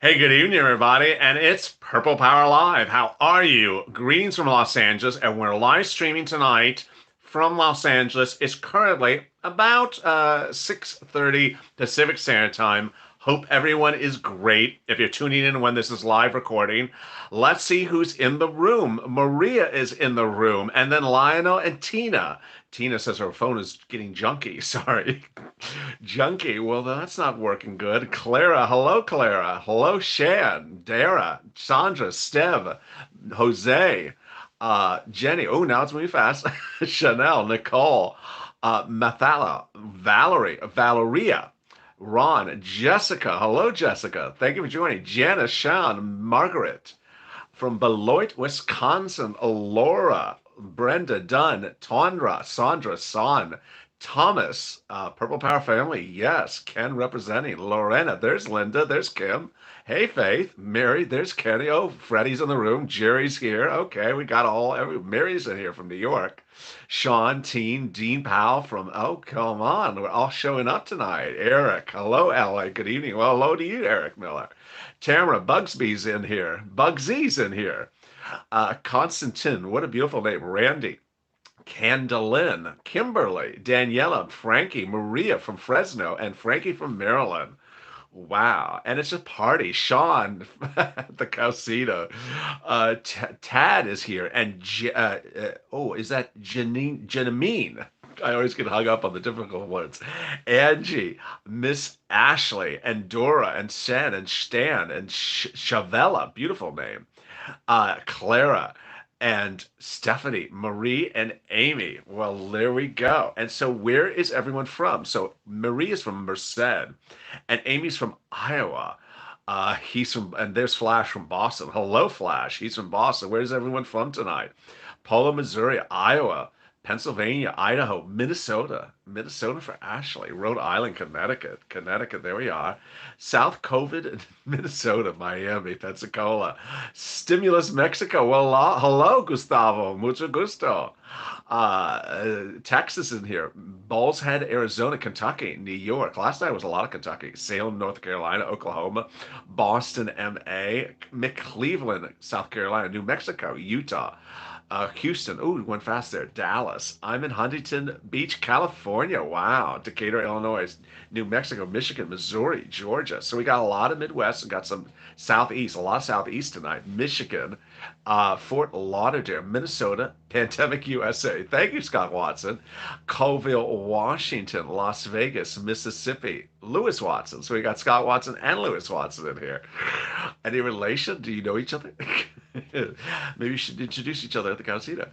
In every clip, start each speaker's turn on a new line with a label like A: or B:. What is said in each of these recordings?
A: Hey, good evening, everybody, and it's Purple Power Live. How are you? Greetings from Los Angeles, and we're live streaming tonight from Los Angeles. It's currently about 6:30 Pacific Standard Time. Hope everyone is great. If you're tuning in when this is live recording, let's see who's in the room. Maria is in the room, and then Lionel and Tina. Tina says her phone is getting junky. Sorry. Junkie, well, that's not working good. Clara, hello, Clara. Hello, Shan, Dara, Sandra, Stev, Jose, Jenny. Oh, now it's moving fast. Chanel, Nicole, Mathala, Valerie, Valeria, Ron, Jessica. Hello, Jessica. Thank you for joining. Janice, Sean, Margaret from Beloit, Wisconsin. Laura, Brenda, Dunn, Tondra, Sandra, Son, Thomas, Purple Power Family. Yes, Ken representing. Lorena, there's Linda, there's Kim. Hey, Faith, Mary, there's Kenny. Oh, Freddie's in the room. Jerry's here. Okay, we got Mary's in here from New York. Sean, Teen, Dean Powell from, oh, come on. We're all showing up tonight. Eric, hello, Ally. Good evening. Well, hello to you, Eric Miller. Tamara, Bugsby's in here. Bugsy's in here. Constantine, what a beautiful name. Randy, Candalyn, Kimberly, Daniela, Frankie, Maria from Fresno, and Frankie from Maryland. Wow. And it's a party. Sean at the Casino. Tad is here. And, oh, is that Janine? I always get hung up on the difficult words. Angie, Miss Ashley, and Dora, and Sen, and Stan, and Shavella. Beautiful name. Clara and Stephanie, Marie, and Amy. Well, there we go. And so, where is everyone from? So, Marie is from Merced, and Amy's from Iowa. He's from, and there's Flash from Boston. Hello, Flash. He's from Boston. Where's everyone from tonight? Polo, Missouri, Iowa, Pennsylvania, Idaho, Minnesota for Ashley, Rhode Island, Connecticut, there we are. South COVID, Minnesota, Miami, Pensacola, Stimulus, Mexico. Well, hello, Gustavo, mucho gusto. Texas in here, Balls Head, Arizona, Kentucky, New York. Last night was a lot of Kentucky. Salem, North Carolina, Oklahoma, Boston, MA, McCleveland, South Carolina, New Mexico, Utah. Houston. Ooh, went fast there. Dallas. I'm in Huntington Beach, California. Wow. Decatur, Illinois. New Mexico, Michigan, Missouri, Georgia. So we got a lot of Midwest and got some Southeast. A lot of Southeast tonight. Michigan, Fort Lauderdale, Minnesota, Pandemic USA. Thank you, Scott Watson. Colville, Washington, Las Vegas, Mississippi. Lewis Watson. So we got Scott Watson and Lewis Watson in here. Any relation? Do you know each other? Maybe you should introduce each other at the casino.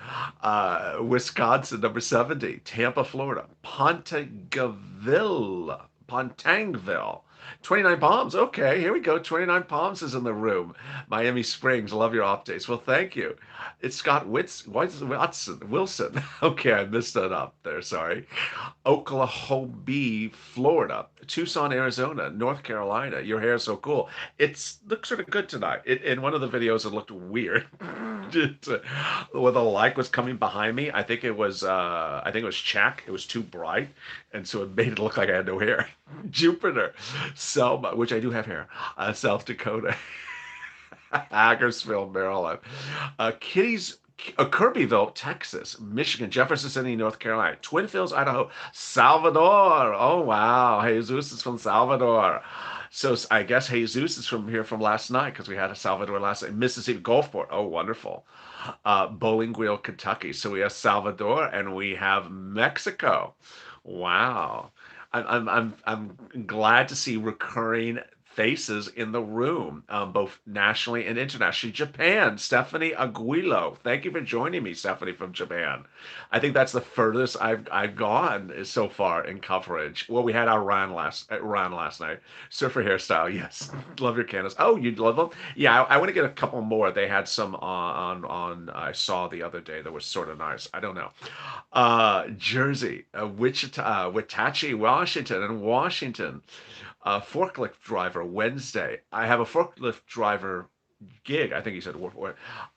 A: Wisconsin, number 70. Tampa, Florida. Pontangville. 29 Palms. Okay, here we go. 29 Palms is in the room. Miami Springs. Love your updates. Well, thank you. It's Scott Wilson. Okay, I messed that up there. Sorry. Oklahoma, Florida. Tucson, Arizona. North Carolina. Your hair is so cool. It looks sort of good tonight. In one of the videos, it looked weird. When the light was coming behind me, I think it was Czech. It was too bright, and so it made it look like I had no hair. Jupiter, Selma, which I do have hair. South Dakota, Hagersville, Maryland, Kitty's. Kirbyville, Texas, Michigan, Jefferson City, North Carolina, Twin Falls, Idaho, Salvador. Oh wow, Jesus is from Salvador. So I guess Jesus is from here from last night because we had a Salvador last night. Mississippi, Gulfport. Oh, wonderful. Bowling Green, Kentucky. So we have Salvador and we have Mexico. Wow. I'm glad to see recurring faces in the room, both nationally and internationally. Japan, Stephanie Aguilo. Thank you for joining me, Stephanie from Japan. I think that's the furthest I've gone so far in coverage. Well, we had our run last night. Surfer hairstyle, yes. Love your candles. Oh, you love them? Yeah, I want to get a couple more. They had some on I saw the other day that was sort of nice. I don't know. Jersey, Wichita, Watachi, Washington, and Washington. Forklift driver Wednesday. I have a forklift driver gig. I think he said.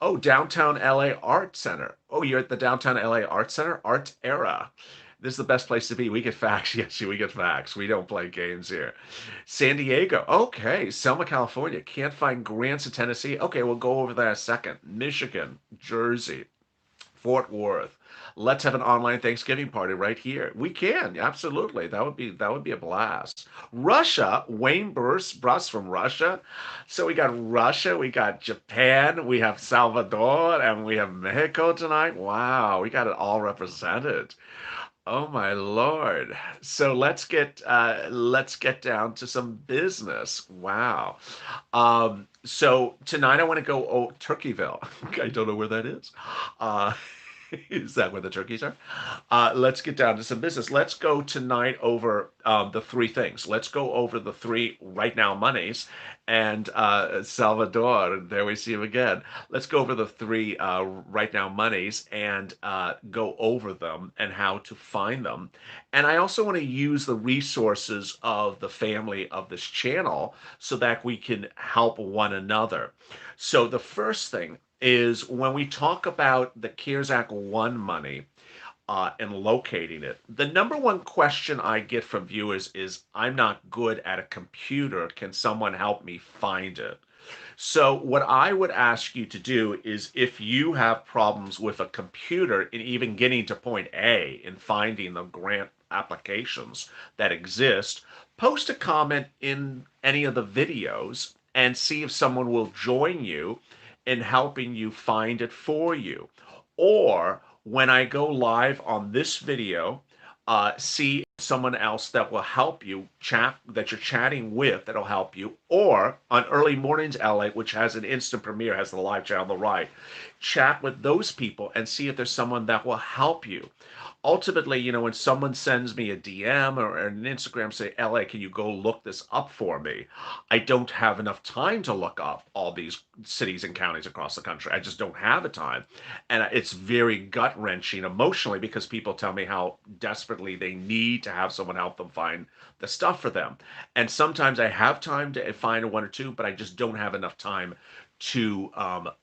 A: Oh, downtown LA Art Center. Oh, you're at the downtown LA Art Center, Art Era. This is the best place to be. We get facts. Yes, we get facts. We don't play games here. San Diego. Okay. Selma, California. Can't find grants in Tennessee. Okay, we'll go over that in a second. Michigan, Jersey, Fort Worth. Let's have an online Thanksgiving party right here. We can, absolutely. That would be a blast. Russia, Wayne Bruss from Russia. So we got Russia, we got Japan, we have Salvador, and we have Mexico tonight. Wow, we got it all represented. Oh my Lord. So let's get down to some business. Wow. So tonight I want to go Turkeyville. I don't know where that is. Uh, is that where the turkeys are? Let's get down to some business. Let's go tonight over the three things. Let's go over the three right now monies and Salvador. There we see him again. Let's go over the three right now monies and go over them and how to find them. And I also want to use the resources of the family of this channel so that we can help one another. So the first thing is when we talk about the CARES Act 1 money and locating it, the number one question I get from viewers is, I'm not good at a computer. Can someone help me find it? So what I would ask you to do is if you have problems with a computer in even getting to point A in finding the grant applications that exist, post a comment in any of the videos and see if someone will join you in helping you find it for you. Or when I go live on this video, see someone else that will help you chat that you're chatting with that'll help you, or on Early Mornings LA, which has an instant premiere, has the live chat on the right, chat with those people and see if there's someone that will help you. Ultimately, when someone sends me a DM or an Instagram, say, LA, can you go look this up for me? I don't have enough time to look up all these cities and counties across the country. I just don't have the time. And it's very gut wrenching emotionally because people tell me how desperately they need to have someone help them find the stuff for them. And sometimes I have time to find one or two, but I just don't have enough time to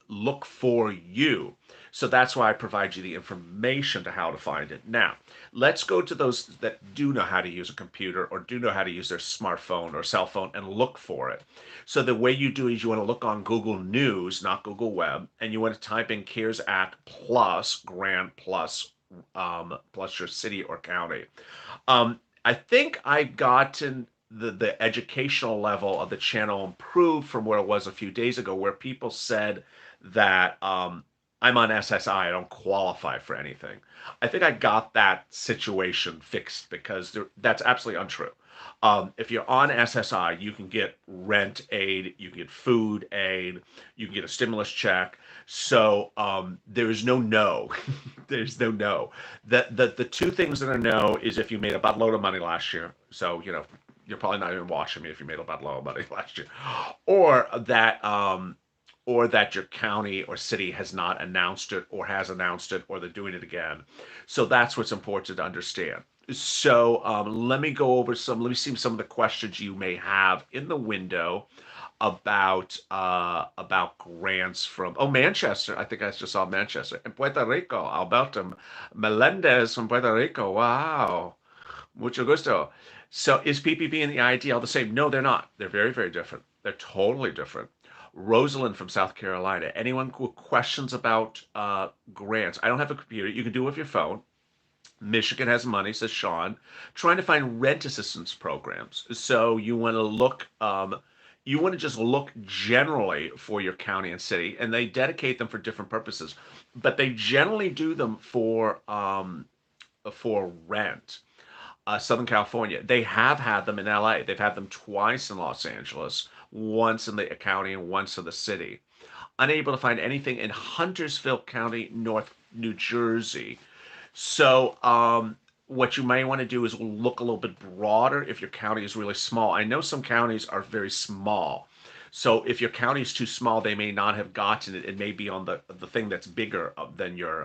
A: look for you. So that's why I provide you the information to how to find it. Now, let's go to those that do know how to use a computer or do know how to use their smartphone or cell phone and look for it. So the way you do is you want to look on Google News, not Google Web, and you want to type in CARES Act plus grant plus your city or county. I think I've gotten the educational level of the channel improved from where it was a few days ago, where people said that I'm on SSI, I don't qualify for anything. I think I got that situation fixed because that's absolutely untrue. If you're on SSI, you can get rent aid, you can get food aid, you can get a stimulus check. So there is no no. There's no no. The two things that are no is if you made a buttload of money last year. So you're probably not even watching me if you made a buttload of money last year, or that your county or city has not announced it or has announced it or they're doing it again. So that's what's important to understand. So let me see some of the questions you may have in the window about grants from Manchester. I think I just saw Manchester and Puerto Rico. Alberto Melendez from Puerto Rico. Wow, mucho gusto. So is PPP and the EIDL the same? No, they're not. They're very, very different. They're totally different. Rosalind from South Carolina. Anyone with questions about grants? I don't have a computer. You can do it with your phone. Michigan has money, says Sean. Trying to find rent assistance programs. So you want to look. You want to just look generally for your county and city, and they dedicate them for different purposes, but they generally do them for rent. Southern California. They have had them in LA. They've had them twice in Los Angeles, once in the county and once in the city. Unable to find anything in Huntersville County, North New Jersey. So, what you may want to do is look a little bit broader if your county is really small. I know some counties are very small. So if your county is too small, they may not have gotten it. It may be on the thing that's bigger than your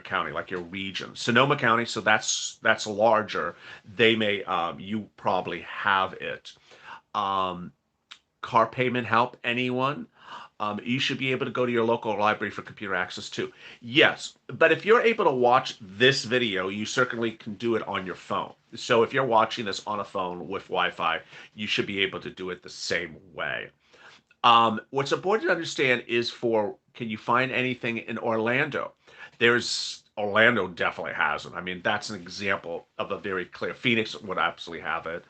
A: county, like your region. Sonoma County, so that's larger. They may you probably have it. Car payment help, anyone? You should be able to go to your local library for computer access too. Yes, but if you're able to watch this video, you certainly can do it on your phone. So if you're watching this on a phone with Wi-Fi, you should be able to do it the same way. What's important to understand is can you find anything in Orlando? Orlando definitely has it. I mean, that's an example of a very clear. Phoenix would absolutely have it.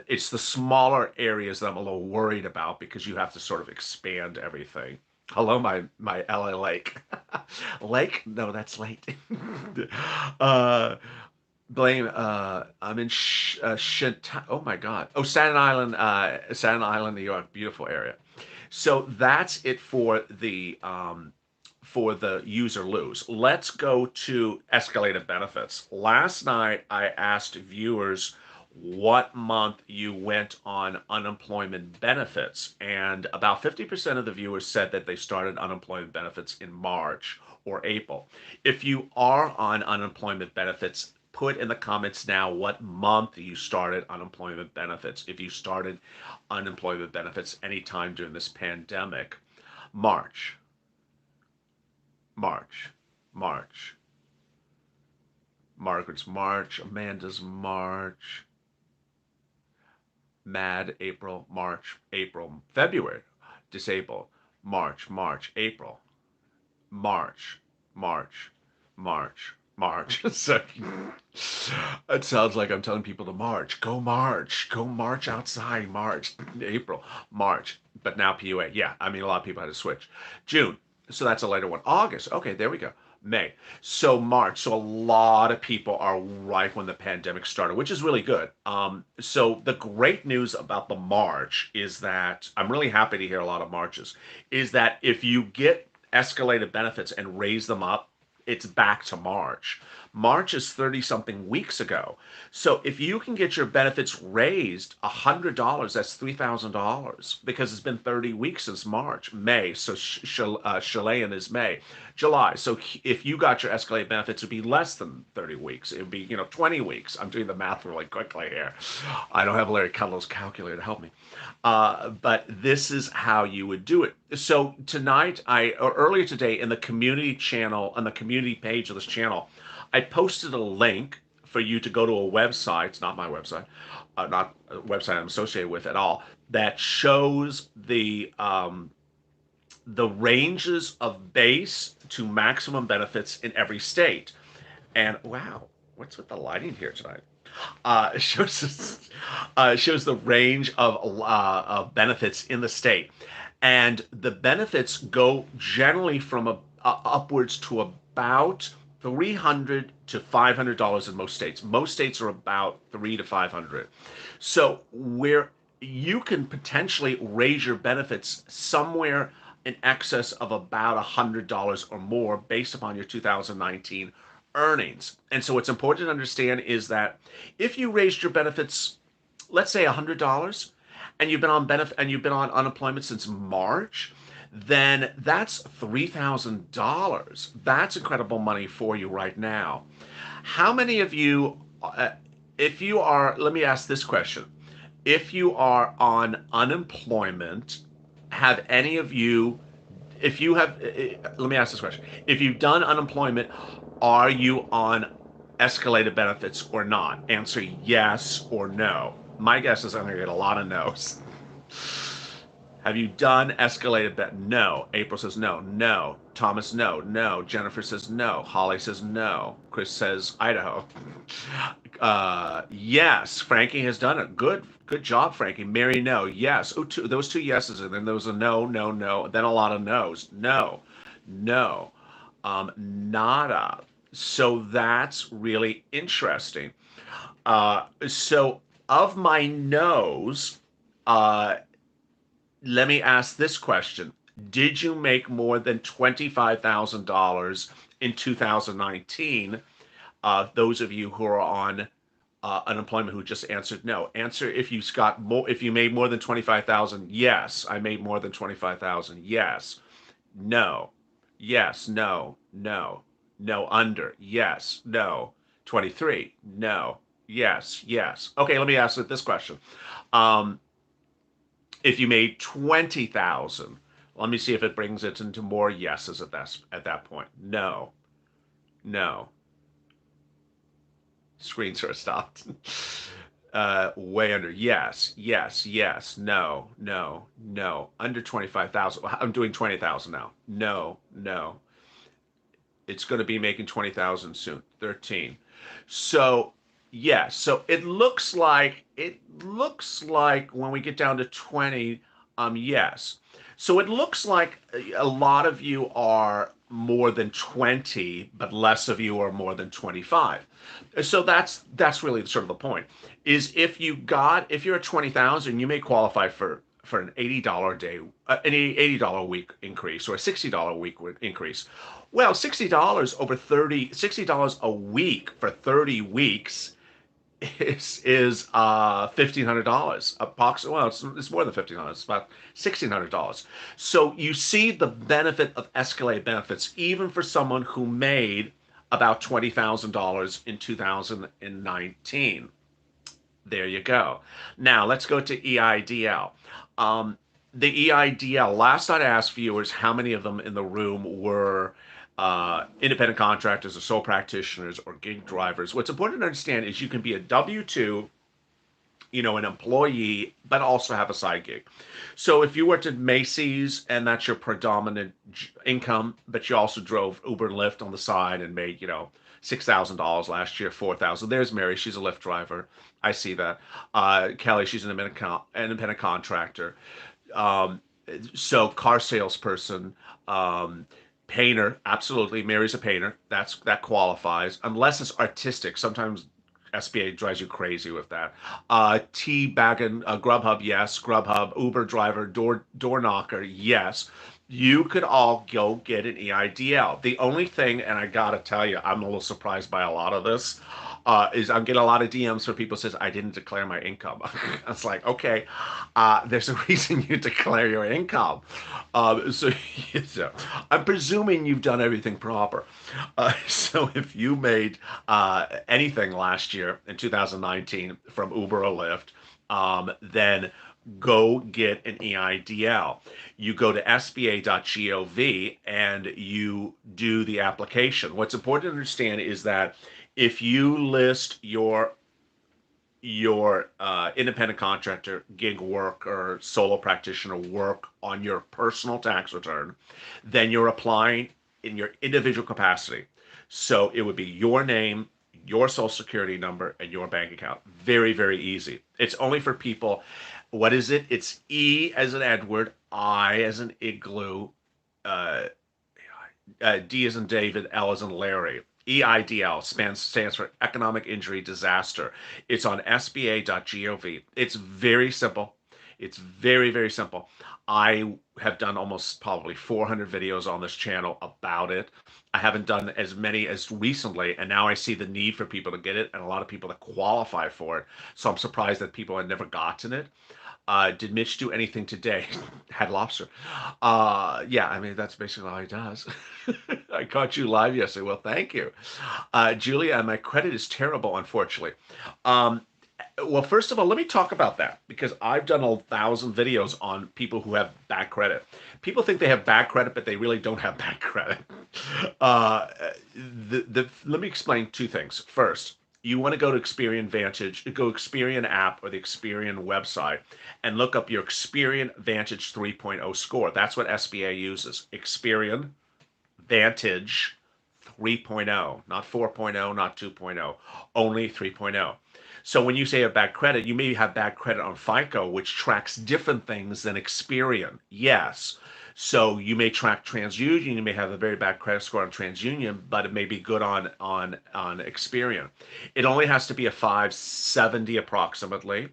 A: It's the smaller areas that I'm a little worried about because you have to sort of expand everything. Hello, my LA Lake. Lake? No, that's late. uh, Blame. I'm in oh my God. Oh, Staten Island. Staten Island, New York. Beautiful area. So that's it for the use or lose. Let's go to escalated benefits. Last night I asked viewers what month you went on unemployment benefits, and about 50% of the viewers said that they started unemployment benefits in March or April. If you are on unemployment benefits, put in the comments now what month you started unemployment benefits. If you started unemployment benefits anytime during this pandemic. March, March, March. Margaret's March, Amanda's March, Mad April, March, April, February, disabled, March, April, March, March, March. So it sounds like I'm telling people to march, go march outside, March, April, March, but now PUA. Yeah, I mean, a lot of people had to switch. June, so that's a later one. August, okay, there we go. May. So March. So a lot of people are right when the pandemic started, which is really good. So the great news about the March is that I'm really happy to hear a lot of Marches, is that if you get escalated benefits and raise them up, it's back to March. March is 30 something weeks ago. So if you can get your benefits raised $100, that's $3,000 because it's been 30 weeks since March. May, so Chilean is May. July, so if you got your escalated benefits, it'd be less than 30 weeks. It would be, 20 weeks. I'm doing the math really quickly here. I don't have Larry Kudlow's calculator to help me. But this is how you would do it. So tonight, or earlier today in the community channel, on the community page of this channel, I posted a link for you to go to a website. It's not my website, not a website I'm associated with at all, that shows the ranges of base to maximum benefits in every state. And wow, what's with the lighting here tonight? It shows the range of benefits in the state, and the benefits go generally from upwards to about $300 to $500 in most states. Most states are about $300 to $500. So where you can potentially raise your benefits somewhere in excess of about $100 or more based upon your 2019 earnings. And so what's important to understand is that if you raised your benefits, let's say $100, and you've been on unemployment since March, then that's $3,000. That's incredible money for you right now. How many of you, if you are, let me ask this question. If you are on unemployment, have any of you, if you have, let me ask this question. If you've done unemployment, are you on escalated benefits or not? Answer yes or no. My guess is I'm going to get a lot of no's. Have you done escalated bet? No. April says no. No. Thomas, no. No. Jennifer says no. Holly says no. Chris says Idaho. Yes. Frankie has done it. Good job, Frankie. Mary, no. Yes. Oh, those two yeses, and then there was a no, no, no. Then a lot of no's. No. No. Nada. So that's really interesting. So of my no's, let me ask this question. Did you make more than $25,000 in 2019? Those of you who are on unemployment who just answered no. Answer if you made more than 25,000. Yes, I made more than 25,000. Yes. No. Yes, no, no. No under. Yes, no. 23. No. Yes, yes. Okay, let me ask you this question. If you made 20,000, Let me see if it brings it into more yeses at that point. No, no. Screens are stopped. Way under. Yes, yes, yes. No, no, no. Under 25,000. I'm doing 20,000 now. No, no. It's going to be making 20,000 soon. 13. So, yes. So it looks like when we get down to 20, yes. So it looks like a lot of you are more than 20, but less of you are more than 25. So that's really sort of the point. Is if you're at 20,000, you may qualify for an $80 day, an $80 a week increase or a $60 a week increase. Well, $60 a week for 30 weeks is $1,500. Approximately, well, it's more than $1,500. It's about $1,600. So you see the benefit of escalated benefits, even for someone who made about $20,000 in 2019. There you go. Now let's go to EIDL. The EIDL, last I'd asked viewers how many of them in the room were independent contractors or sole practitioners or gig drivers. What's important to understand is you can be a W-2, an employee, but also have a side gig. So if you worked at Macy's and that's your predominant income, but you also drove Uber and Lyft on the side and made, $6,000 last year, 4,000. There's Mary. She's a Lyft driver. I see that. Kelly, she's an independent contractor. Um, so car salesperson, painter, absolutely. Mary's a painter. That qualifies, unless it's artistic. Sometimes SBA drives you crazy with that. Tea bagging, Grubhub, yes. Grubhub, Uber driver, door knocker, yes. You could all go get an EIDL. The only thing, and I gotta tell you, I'm a little surprised by a lot of this, is I'm getting a lot of DMs where people says I didn't declare my income. It's like, okay, there's a reason you declare your income. So, so I'm presuming you've done everything proper. So if you made anything last year in 2019 from Uber or Lyft, then go get an EIDL. You go to sba.gov and you do the application. What's important to understand is that if you list your independent contractor, gig work, or solo practitioner work on your personal tax return, then you're applying in your individual capacity. So it would be your name, your social security number, and your bank account. Very, very easy. It's only for people. What is it? It's E as in Edward, I as in igloo, uh, D as in David, L as in Larry. EIDL stands for Economic Injury Disaster. It's on sba.gov. It's very simple. It's very, very simple. I have done almost probably 400 videos on this channel about it. I haven't done as many as recently, and now I see the need for people to get it and a lot of people that qualify for it. So I'm surprised that people had never gotten it. Did Mitch do anything today? Had lobster. Yeah, I mean, that's basically all he does. I caught you live yesterday. Well, thank you. Julia, my credit is terrible, unfortunately. Um, well, first of all, let me talk about that because I've done 1,000 videos on people who have bad credit. People think they have bad credit, but they really don't have bad credit. Uh, Let me explain two things. First, you want to go to Experian Vantage, go Experian app or the Experian website and look up your Experian Vantage 3.0 score. That's what SBA uses. Experian Vantage 3.0, not 4.0, not 2.0, only 3.0. So when you say a bad credit, you may have bad credit on FICO, which tracks different things than Experian. Yes. So you may track TransUnion, you may have a very bad credit score on TransUnion, but it may be good on Experian. It only has to be a 570 approximately.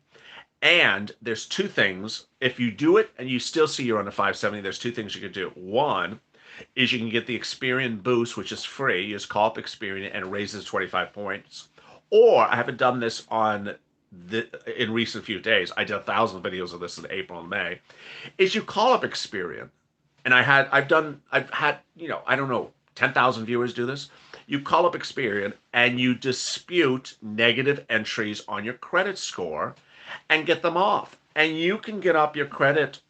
A: And there's two things. If you do it and you still see you're on a 570, there's two things you can do. One is you can get the Experian Boost, which is free. You just call up Experian and it raises 25 points. Or I haven't done this in recent few days. I did 1,000 videos of this in April and May. Is you call up Experian, and I've had, I don't know, 10,000 viewers do this. You call up Experian and you dispute negative entries on your credit score and get them off. And you can get up your credit,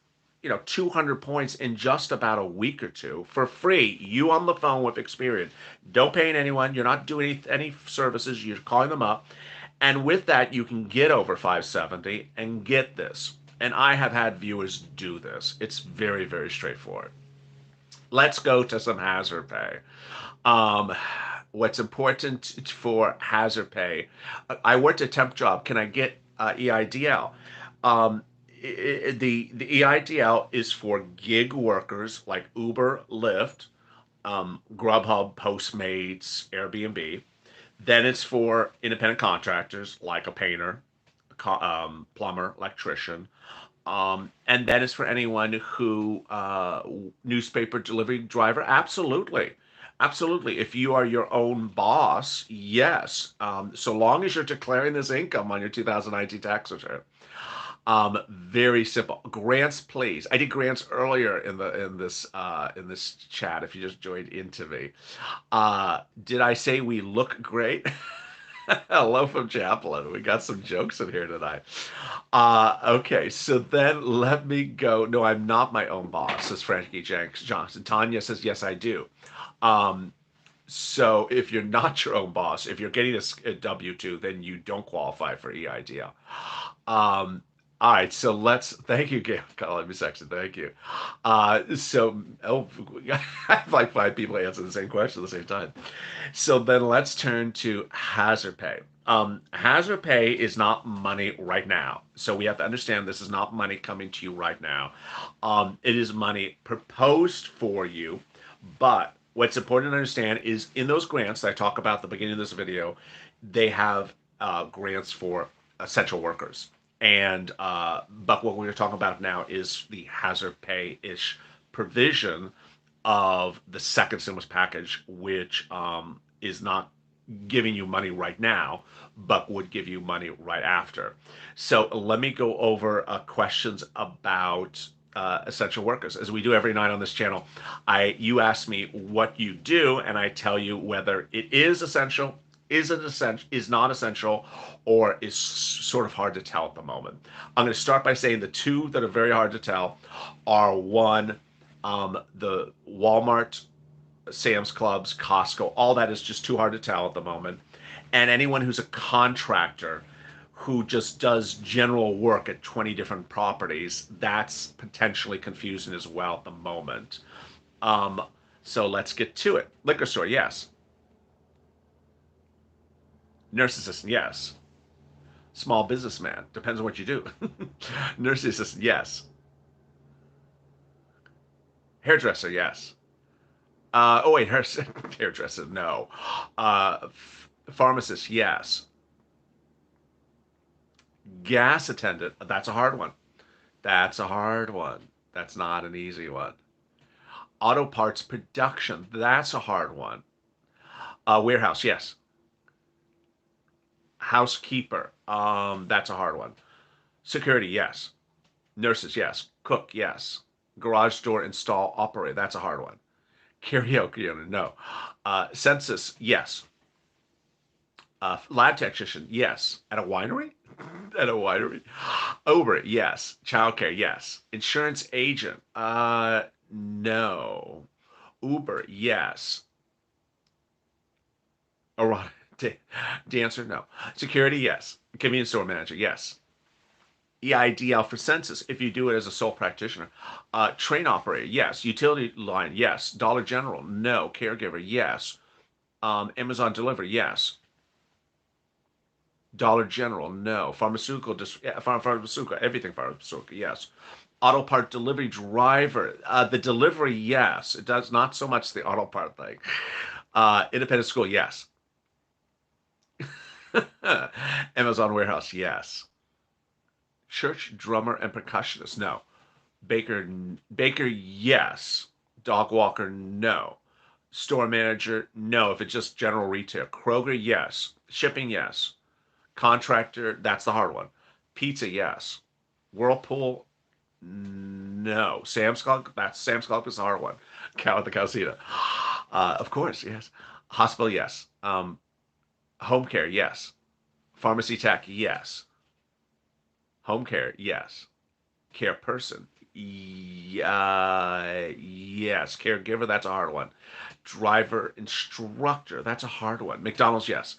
A: 200 points in just about a week or two for free. You on the phone with Experian. Don't pay anyone. You're not doing any services. You're calling them up. And with that, you can get over 570 and get this. And I have had viewers do this. It's very, very straightforward. Let's go to some hazard pay. Um, what's important for hazard pay? I worked a temp job. Can I get EIDL? Um, the EIDL is for gig workers like Uber, Lyft, Grubhub, Postmates, Airbnb. Then it's for independent contractors like a painter, plumber, electrician. And then it's for anyone who, newspaper delivery driver, absolutely. Absolutely. If you are your own boss, yes. So long as you're declaring this income on your 2019 tax return. Very simple. Grants, please. I did grants earlier in this chat. If you just joined into me, did I say we look great? Hello from Chaplin. We got some jokes in here tonight. Okay, so then let me go. No, I'm not my own boss, says Frankie Jenks Johnson. Tanya says, yes, I do. Um, so if you're not your own boss, if you're getting a W-2, then you don't qualify for EIDL. All right, so thank you, Gail, calling me sexy. Thank you. I have like five people answer the same question at the same time. So then let's turn to hazard pay. Hazard pay is not money right now. So we have to understand this is not money coming to you right now. It is money proposed for you, but what's important to understand is in those grants that I talk about at the beginning of this video, they have grants for essential workers. And but what we're talking about now is the hazard pay-ish provision of the second stimulus package, which is not giving you money right now, but would give you money right after. So let me go over questions about essential workers, as we do every night on this channel. You ask me what you do, and I tell you whether it is essential, isn't essential, is not essential, or is sort of hard to tell at the moment. I'm going to start by saying the two that are very hard to tell are one, the Walmart, Sam's Clubs, Costco, all that is just too hard to tell at the moment. And anyone who's a contractor who just does general work at 20 different properties, that's potentially confusing as well at the moment. Um, so let's get to it. Liquor store, yes. Nurse assistant, yes. Small businessman, depends on what you do. Nurse assistant, yes. Hairdresser, yes. Oh wait, hairdresser, no. Pharmacist, yes. Gas attendant, that's a hard one. That's a hard one. That's not an easy one. Auto parts production, that's a hard one. Warehouse, yes. Housekeeper, that's a hard one. Security, yes. Nurses, yes. Cook, yes. Garage door install operator, that's a hard one. Karaoke unit, no. Census, yes. Lab technician, yes. At a winery? At a winery? Uber, yes. Childcare, yes. Insurance agent, no. Uber, yes. Erotic dancer, no. Security, yes. Convenience store manager, yes. EIDL for census if you do it as a sole practitioner. Train operator, yes. Utility line, yes. Dollar General, no. Caregiver, yes. Amazon delivery, yes. Dollar General, no. Pharmaceutical, pharmaceutical, everything pharmaceutical, yes. Auto part delivery driver, the delivery, yes. It does not so much the auto part thing. Independent school, yes. Amazon warehouse, yes. Church drummer and percussionist, no. Baker, yes. Dog walker, no. Store manager, no. If it's just general retail. Kroger, yes. Shipping, yes. Contractor, that's the hard one. Pizza, yes. Whirlpool, no. Sam's Club, Sam's Club is the hard one. Cow at the Casita. Of course, yes. Hospital, yes. Home care, yes. Pharmacy tech, yes. Home care, yes. Care person, Yes. Caregiver, that's a hard one. Driver, instructor, that's a hard one. McDonald's, yes.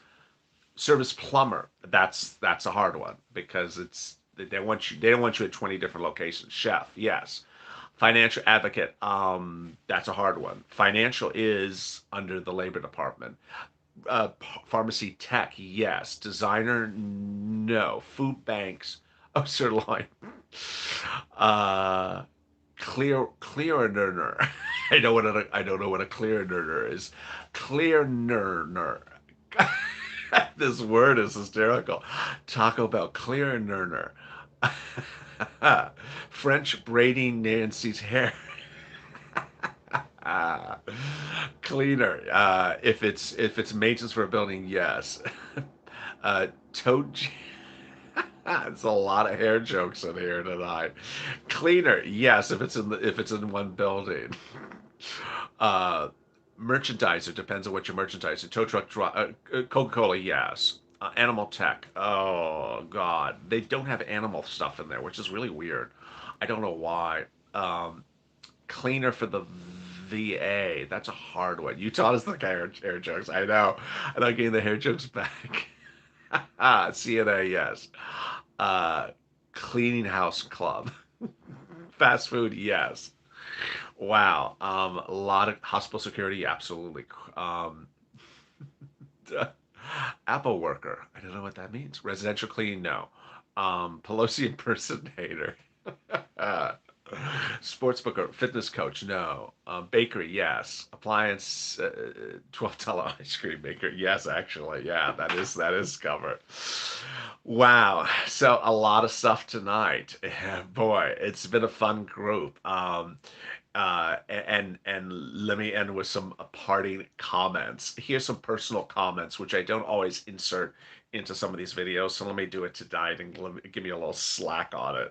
A: Service plumber, that's a hard one because they want you, they don't want you at 20 different locations. Chef, yes. Financial advocate, that's a hard one. Financial is under the labor department. Pharmacy tech, yes. Designer, no. Food banks, oh, sirloin. Uh, clearer. I don't know what a clearer is. Clearer. This word is hysterical. Taco Bell, clearer. French braiding Nancy's hair. Uh, Cleaner. If it's maintenance for a building, yes. Toad. It's a lot of hair jokes in here tonight. Cleaner, yes, if it's in one building. Uh, Merchandiser depends on what you're merchandising. Tow truck, Coca-Cola, yes. Animal tech, oh God, they don't have animal stuff in there, which is really weird. I don't know why. Um, Cleaner for the VA, that's a hard one. You taught us the hair jokes. I know. I'm not getting the hair jokes back. CNA, yes. Uh, Cleaning house club. Fast food, yes. Wow. A lot of hospital security, absolutely. Um, Apple worker. I don't know what that means. Residential cleaning, no. Pelosi impersonator. Uh, Sportsbook or fitness coach, no. Bakery, yes. Appliance, $12 ice cream maker, yes. Actually, yeah, that is covered. Wow, so a lot of stuff tonight. Boy, it's been a fun group. And let me end with some parting comments. Here's some personal comments, which I don't always insert into some of these videos. So let me do it tonight and give me a little slack on it.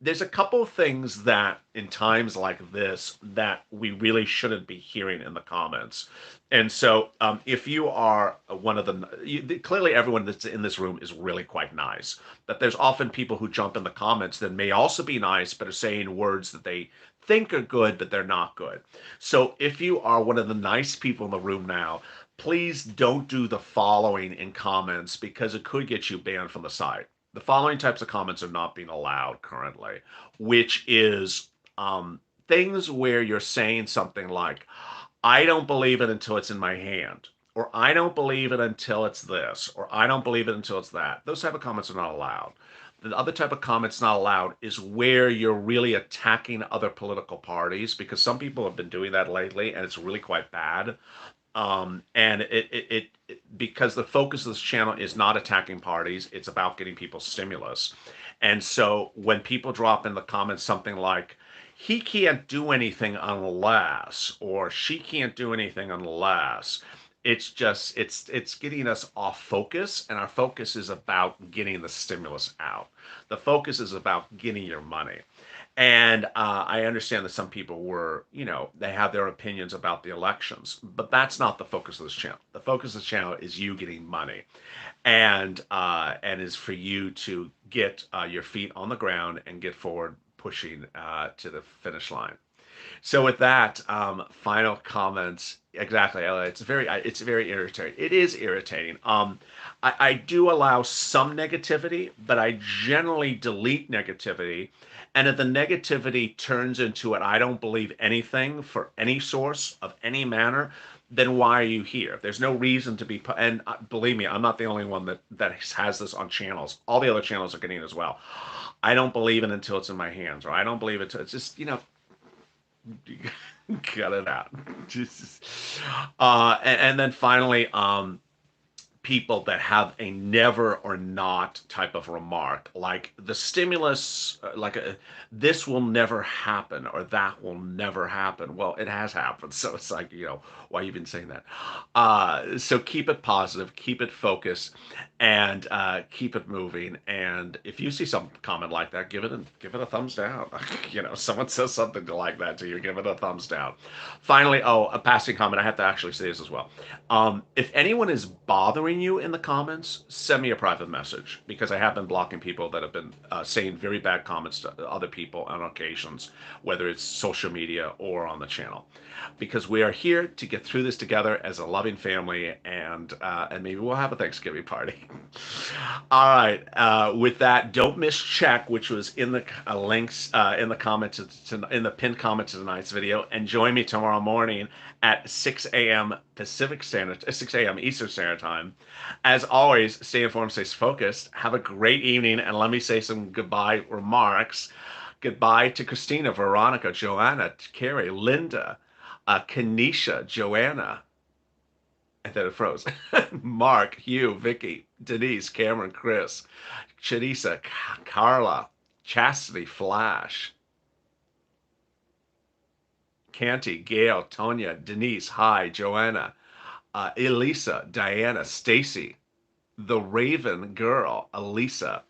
A: There's a couple of things that in times like this that we really shouldn't be hearing in the comments. And so, if you are one of clearly everyone that's in this room is really quite nice. But there's often people who jump in the comments that may also be nice, but are saying words that they think are good, but they're not good. So if you are one of the nice people in the room now, please don't do the following in comments because it could get you banned from the site. The following types of comments are not being allowed currently, which is things where you're saying something like, I don't believe it until it's in my hand, or I don't believe it until it's this, or I don't believe it until it's that. Those type of comments are not allowed. The other type of comments not allowed is where you're really attacking other political parties because some people have been doing that lately and it's really quite bad. And because the focus of this channel is not attacking parties, it's about getting people stimulus. And so when people drop in the comments something like, he can't do anything unless, or she can't do anything unless, it's getting us off focus, and our focus is about getting the stimulus out. The focus is about getting your money. And I understand that some people they have their opinions about the elections, but that's not the focus of this channel. The focus of the channel is you getting money, and is for you to get your feet on the ground and get forward, pushing to the finish line. So with that, final comments. Exactly, Ella. It's very irritating. It is irritating. I do allow some negativity, but I generally delete negativity. And if the negativity turns into it, I don't believe anything for any source of any manner, then why are you here? There's no reason to be. And believe me, I'm not the only one that has this on channels. All the other channels are getting it as well. I don't believe it until it's in my hands, or I don't believe it. It's just cut it out. Just, and then finally, people that have a never or not type of remark, like the stimulus, this will never happen or that will never happen. Well, it has happened. So it's like, why you been saying that? So keep it positive, keep it focused, and keep it moving. And if you see some comment like that, give it a thumbs down. Someone says something like that to you, give it a thumbs down. Finally, a passing comment. I have to actually say this as well. If anyone is bothering annoying you in the comments, send me a private message because I have been blocking people that have been saying very bad comments to other people on occasions, whether it's social media or on the channel. Because we are here to get through this together as a loving family, and maybe we'll have a Thanksgiving party. All right. With that, don't miss check, which was in the links in the comments in the pinned comment to tonight's video, and join me tomorrow morning at 6 a.m. Pacific Standard, 6 a.m. Eastern Standard Time. As always, stay informed, stay focused. Have a great evening, and let me say some goodbye remarks. Goodbye to Christina, Veronica, Joanna, Carrie, Linda, Kanisha, Joanna, and then it froze. Mark, Hugh, Vicky, Denise, Cameron, Chris, Chanisa, Carla, Chastity, Flash, Canty, Gail, Tonya, Denise, Hi, Joanna, Elisa, Diana, Stacy, the Raven Girl, Elisa,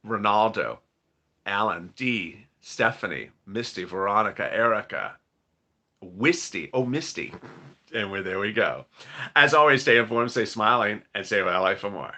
A: Ronaldo, Alan, D, Stephanie, Misty, Veronica, Erica, Misty. And there we go. As always, stay informed, stay smiling, and stay with LA for more.